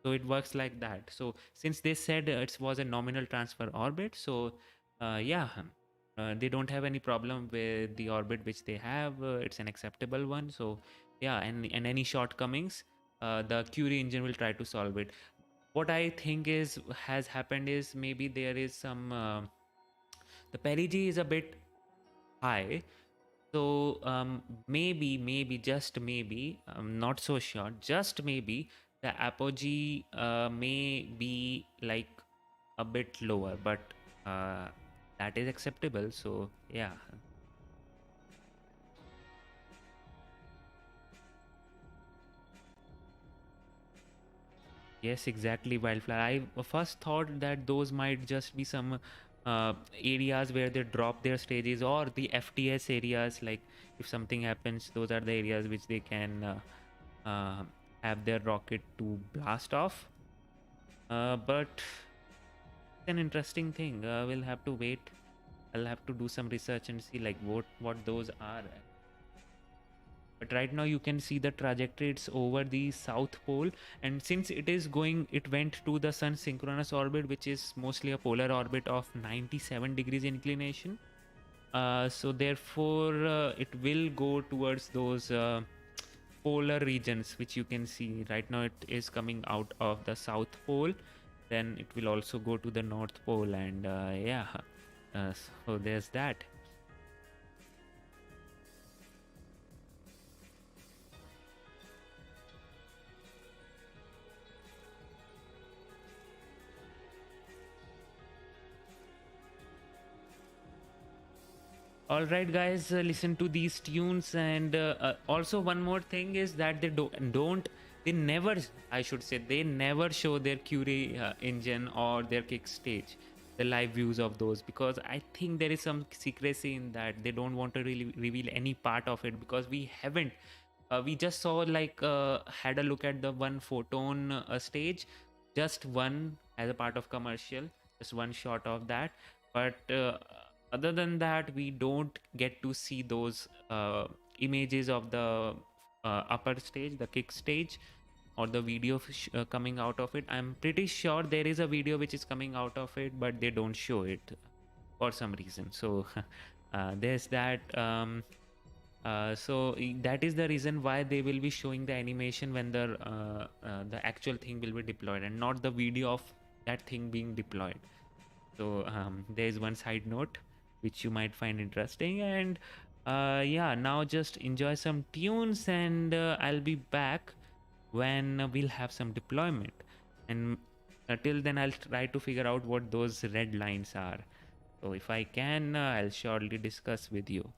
So it works like that. So since they said it was a nominal transfer orbit, so they don't have any problem with the orbit which they have. It's an acceptable one. So yeah, and any shortcomings, the Curie engine will try to solve it. What I think has happened is maybe there is some the perigee is a bit high. So maybe just maybe, I'm not so sure, just maybe the apogee may be like a bit lower, but that is acceptable. So yeah. Yes, exactly, wildflower. I first thought that those might just be some areas where they drop their stages, or the FTS areas. Like if something happens, those are the areas which they can have their rocket to blast off. But it's an interesting thing. We'll have to wait. I'll have to do some research and see like what those are. But right now you can see the trajectory, it's over the South Pole, and since it went to the Sun synchronous orbit, which is mostly a polar orbit of 97 degrees inclination. So therefore it will go towards those polar regions, which you can see right now. It is coming out of the south pole, then it will also go to the north pole, and yeah, so there's that. All right, guys, listen to these tunes. And also one more thing is that they they never, I should say, they never show their Curie engine or their kick stage, the live views of those, because I think there is some secrecy in that. They don't want to really reveal any part of it, because we haven't we just saw, like, had a look at the one photon stage, just one, as a part of commercial, just one shot of that. But other than that, we don't get to see those images of the upper stage, the kick stage, or the video coming out of it. I'm pretty sure there is a video which is coming out of it, but they don't show it for some reason. So there's that. So that is the reason why they will be showing the animation when the actual thing will be deployed, and not the video of that thing being deployed. So there is one side note which you might find interesting. And yeah, now just enjoy some tunes, and I'll be back when we'll have some deployment. And till then, I'll try to figure out what those red lines are. So if I can, I'll surely discuss with you.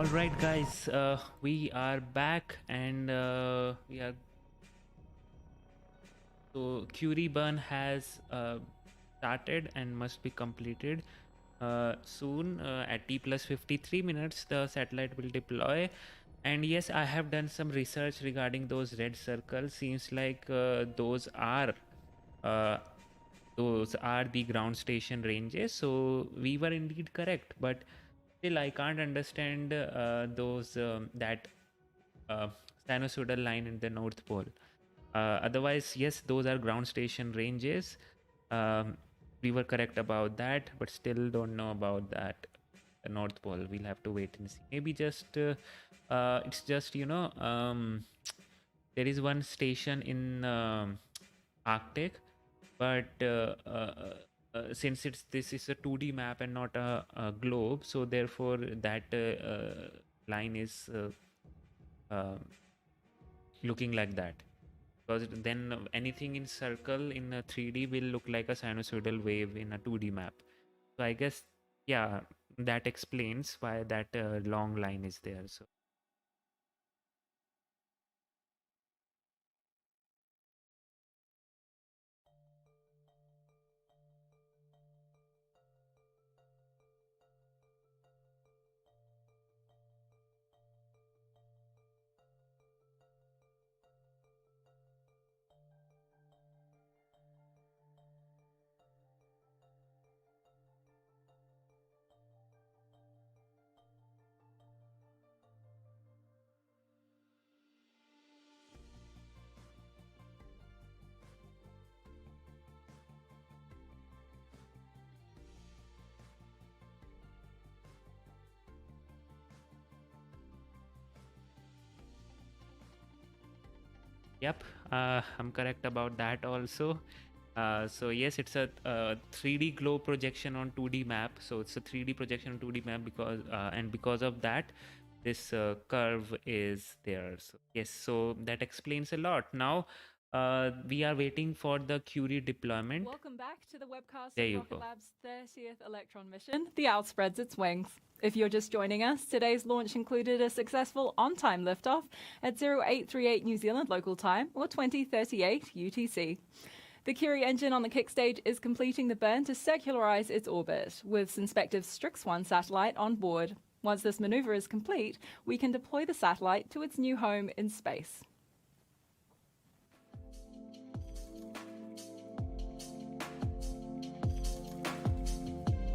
All right, guys, we are back, and we are. So Curie burn has started and must be completed soon. At t plus 53 minutes, the satellite will deploy. And yes, I have done some research regarding those red circles. Seems like those are the ground station ranges. So we were indeed correct, but still I can't understand those that sinusoidal line in the North Pole. Otherwise, yes, those are ground station ranges. We were correct about that, but still don't know about that. The North Pole. We'll have to wait and see. Maybe just it's just there is one station in Arctic, but since this is a 2D map and not a globe, so therefore that line is looking like that. Because then anything in circle in a 3D will look like a sinusoidal wave in a 2D map. So I guess, yeah, that explains why that long line is there. So yep, I'm correct about that also. So yes, it's a 3D globe projection on 2D map. So it's a 3D projection on 2D map because of that, this curve is there. So yes, so that explains a lot. Now we are waiting for the Curie deployment. Welcome back to the webcast There of you Rocket go. Lab's 30th Electron mission. The Owl spreads its wings. If you're just joining us, today's launch included a successful on-time liftoff at 0838 New Zealand local time or 2038 UTC. The Curie engine on the kick stage is completing the burn to circularize its orbit, with Synspective's Strix-1 satellite on board. Once this maneuver is complete, we can deploy the satellite to its new home in space.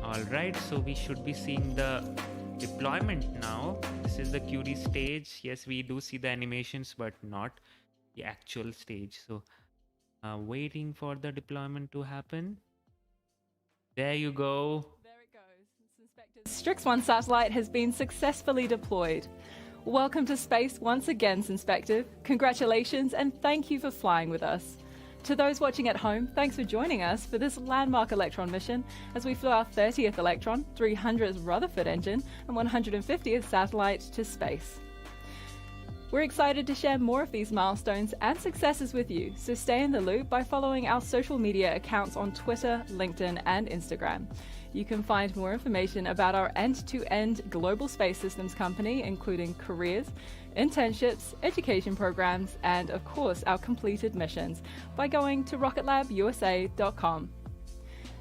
All right, so we should be seeing the deployment now. This is the Curie stage. Yes, we do see the animations, but not the actual stage. So waiting for the deployment to happen. There you go. There it goes. Synspective's Strix-1 satellite has been successfully deployed. Welcome to space once again, Synspective. Congratulations and thank you for flying with us. To those watching at home, thanks for joining us for this landmark Electron mission as we flew our 30th Electron, 300th Rutherford engine, and 150th satellite to space. We're excited to share more of these milestones and successes with you, so stay in the loop by following our social media accounts on Twitter, LinkedIn, and Instagram. You can find more information about our end-to-end global space systems company, including careers, internships, education programs, and of course our completed missions by going to rocketlabusa.com.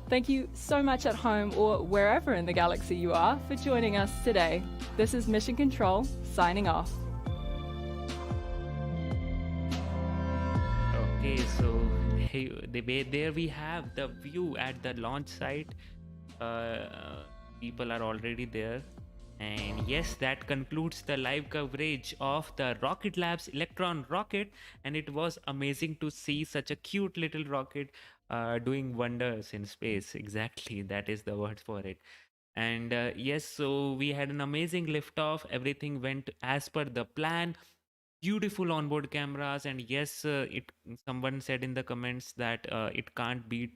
Thank you so much at home or wherever in the galaxy you are for joining us today. This is Mission Control, signing off. Okay, so there we have the view at the launch site. People are already there. And yes, that concludes the live coverage of the Rocket Lab's Electron rocket, and it was amazing to see such a cute little rocket doing wonders in space. Exactly, that is the word for it. And yes, so we had an amazing liftoff. Everything went as per the plan. Beautiful onboard cameras, and yes, someone said in the comments that it can't beat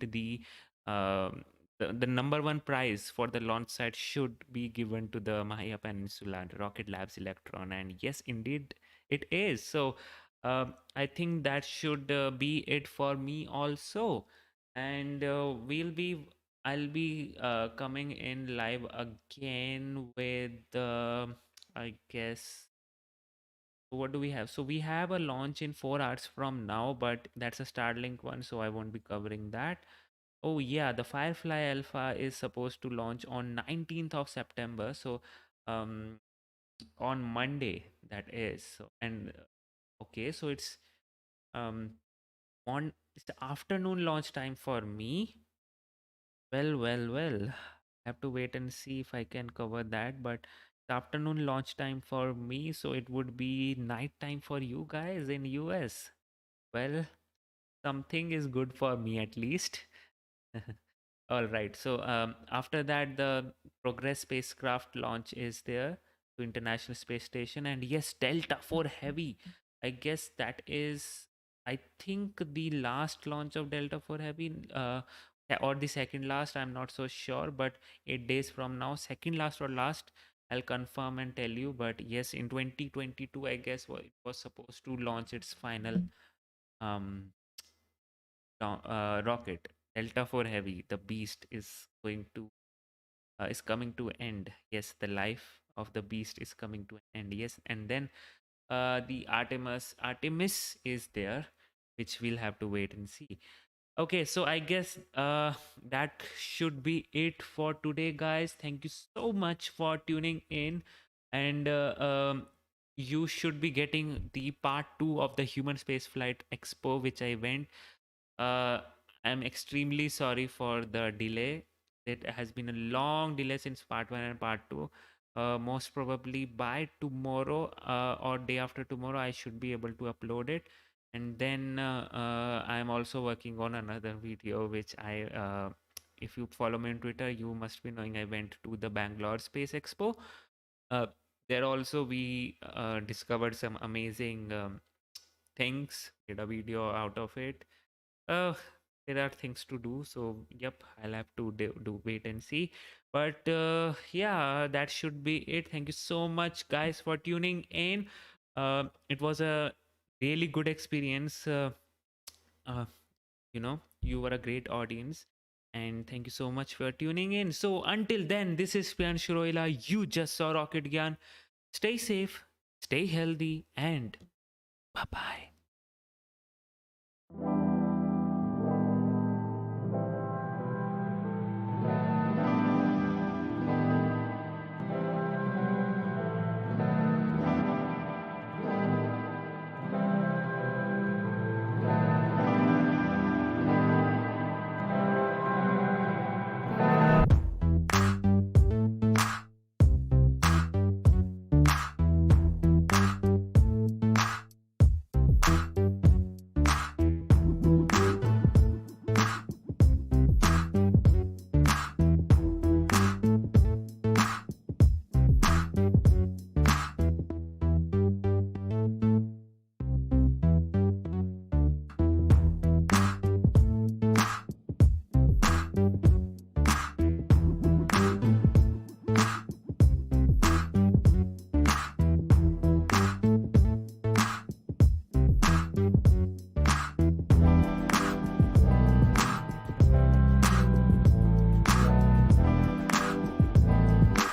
the number one prize for the launch site should be given to the Mahia Peninsula Rocket Labs Electron, and yes, indeed it is. So I think that should be it for me also, and I'll be coming in live again with I guess. What do we have? So we have a launch in 4 hours from now, but that's a Starlink one, so I won't be covering that. Oh yeah, the Firefly Alpha is supposed to launch on 19th of September. So um on Monday that is. So and okay, so um it's the afternoon launch time for me. Well. Have to wait and see if I can cover that, but the afternoon launch time for me, so it would be night time for you guys in US. Well, something is good for me at least. All right. So after that, the Progress spacecraft launch is there to International Space Station, and yes, Delta 4 Heavy. I guess that is, I think, the last launch of Delta 4 Heavy, or the second last. I'm not so sure, but 8 days from now, second last or last, I'll confirm and tell you. But yes, in 2022, I guess it was supposed to launch its final um rocket. Delta 4 Heavy, the beast is coming to end. Yes, the life of the beast is coming to an end. Yes, and then the Artemis is there, which we'll have to wait and see. Okay, so I guess that should be it for today, guys. Thank you so much for tuning in, and you should be getting the part 2 of the Human Spaceflight Expo, which I went. uh, I'm extremely sorry for the delay. It has been a long delay since part 1 and part 2. Most probably by tomorrow or day after tomorrow, I should be able to upload it. And then I'm also working on another video, which if you follow me on Twitter, you must be knowing I went to the Bangalore Space Expo. Uh, there also we discovered some amazing things, did a video out of it. uh, there are things to do, so yep, I'll have to do wait and see. But yeah, that should be it. Thank you so much, guys, for tuning in. It was a really good experience. Uh, you were a great audience, and thank you so much for tuning in. So until then, this is Priyan Shiroila. You just saw Rocket Gyan. Stay safe, stay healthy, and bye bye.